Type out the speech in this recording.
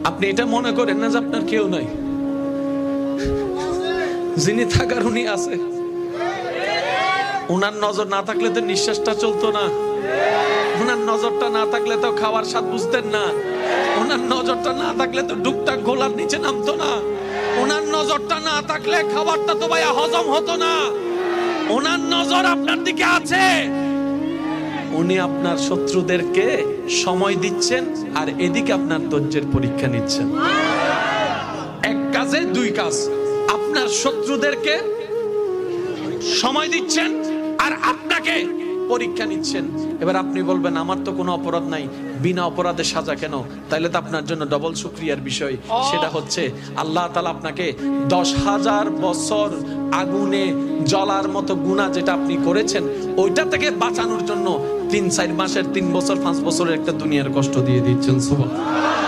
আপনি এটা মনে করেন না যে আপনার কেউ নাই, যিনি থাকার উনি আছে। উনার নজর না থাকলে তো নিঃশ্বাসটা চলতো না, উনার নজরটা না থাকলে তো খাওয়ার স্বাদ বুঝতেন না, উনার নজরটা না থাকলে তো ডুবটা গোলার নিচে নামতো না, উনার নজরটা না থাকলে খাবারটা তো ভাইয়া হজম হতো না। উনার নজর আপনার দিকে আছে। উনি আপনার শত্রুদেরকে সময় দিচ্ছেন আর এদিকে আপনার ধৈর্যের পরীক্ষা নিচ্ছেন। এক কাজে দুই কাজ, আপনার শত্রুদেরকে সময় দিচ্ছেন আর আপনাকে পরীক্ষা নিচ্ছেন। এবার আপনি বলবেন আমার তো কোনো অপরাধ নাই, বিনা অপরাধে সাজা কেন? তাইলে তো আপনার জন্য ডবল শুকরিয়ার বিষয়। সেটা হচ্ছে আল্লাহ তাআলা আপনাকে 10,000 বছর আগুনে জ্বলার মতো গুনাহ যেটা আপনি করেছেন ওইটা থেকে বাঁচানোর জন্য 3-4 মাসের 3 বছর 5 বছরের একটা দুনিয়ার কষ্ট দিয়ে দিচ্ছেন। সুবহানাল্লাহ।